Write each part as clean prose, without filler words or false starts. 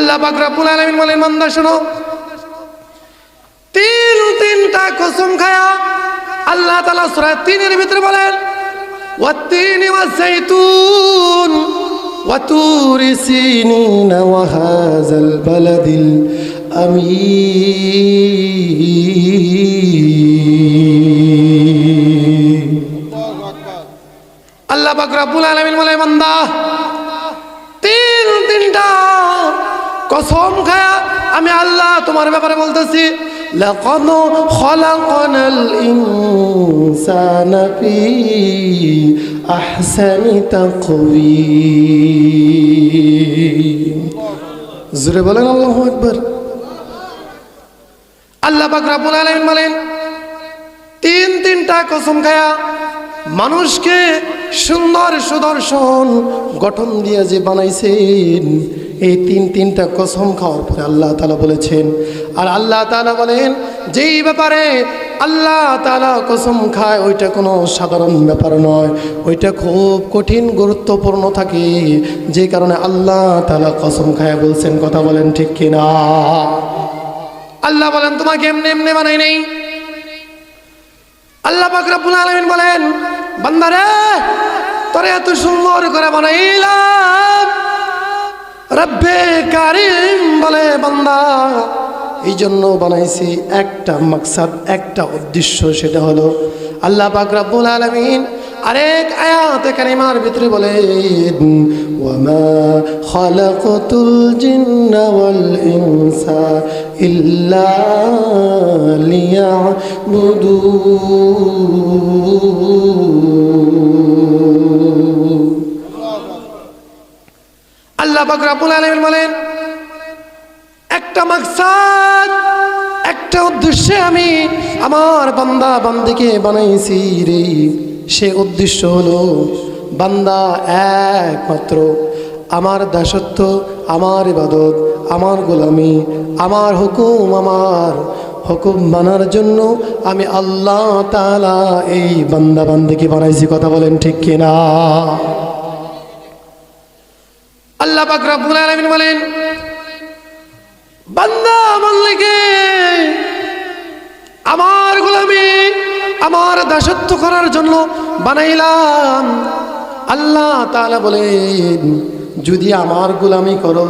আল্লাহ পাক রব্বুল আলামিন বলেন, বান্দা শোনো, তিনটা কসম খায়া আল্লাহ তাআলা সূরা 3-এর ভিতরে বলেন, ওয়াত-তিনি ওয়াজ-যাইতুন ওয়া তুরি সিনিন ওয়া হাযাল বালাদিল আমিন। আল্লাহ পাক রব্বুল আলামিন বলে, বান্দা তিনটা কসম খায়া আমি আল্লাহ তোমার ব্যাপারে বলতেছি, লাকাদ খালাকনাল ইনসানা ফি আহসানি তাকওয়িম। জোরে বলেন আল্লাহু আকবার। আল্লাহ পাক রব্বুল আলামিন বলেন, তিনটা কসম খায়া মানুষকে সুন্দর সুদর্শন গঠন দিয়ে যে বানাইছেন, এই তিনটা কসম খাওয়ার পরে আল্লাহ তাআলা বলেছেন, আর আল্লাহ তাআলা বলেন যেই ব্যাপারে আল্লাহ তাআলা কসম খায় ওইটা কোনো সাধারণ ব্যাপার নয়, ওইটা খুব কঠিন গুরুত্বপূর্ণ থাকে, যে কারণে আল্লাহ তাআলা কসম খায় বলছেন। কথা বলেন ঠিক কিনা? আল্লাহ বলেন তোমাকে এমনি এমনি বানাই নেই। আল্লাহ পাক রব্বুল আলামিন বলেন, বান্দারে তোরে এত সুন্দর করে বানাইলাম, রব্বে কারিম বলে বান্দা এই জন্য বানাইছি, একটা মাকসাদ, একটা উদ্দেশ্য, সেটা হলো আল্লাহ পাক রব্বুল আলামিন আরেক আয়াতে কারিমার ভিতরে বলেন, ওয়ামা খালাকতুল জিন্না ওয়াল ইনসা ইল্লা লিয়াবুদুন। আল্লাহ পাক রব্বুল আলামিন বলেন, একটা মাকসাদ, একটা উদ্দেশ্যে আমি আমার বান্দা বান্দিকে বানাইছি রে। সে উদ্দেশ্য হলো বান্দা একমাত্র আমার দাসত্ব, আমার ইবাদত, আমার গোলামি, আমার হুকুম মানার জন্য আমি আল্লাহ তাআলা এই বান্দা বান্দিকে বানাইছি। কথা বলেন ঠিক কিনা? আল্লাহ পাক রব্বুল আলামিন বলেন, বান্দা বান্দিকে আমার গোলামি, আমার দাসত্ব করার জন্য বানাইলাম। আল্লাহ তাআলা বলেন, যদি আমার গোলামি করো,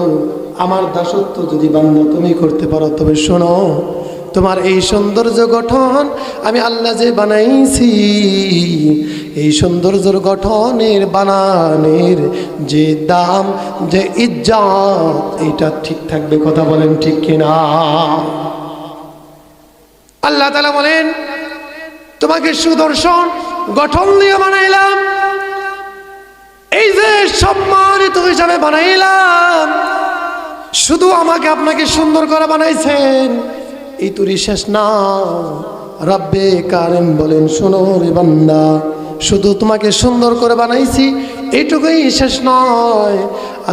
আমার দাসত্ব যদি বান্দা তুমি করতে পারো, তবে শোনো, তোমার এই সৌন্দর্য গঠন আমি আল্লাহ যে বানাইছি, এই সৌন্দর্যর গঠনের বানানের যে দাম, যে ইজ্জত, এইটা ঠিক থাকবে। কথা বলেন ঠিক কিনা? আল্লাহ তাআলা বলেন, তোমাকে সুদর্শন গঠন দিয়ে বানাইলাম, এই যে সম্মানিত হিসাবে বানাইলাম, শুধু আমাকে আপনাকে সুন্দর করে বানাইছেন, এই তুরি শেষ না। রব্বে কারিম বলেন, শোনো রে বান্দা, শুধু তোমাকে সুন্দর করে বানাইছি এইটুকুই শেষ নয়।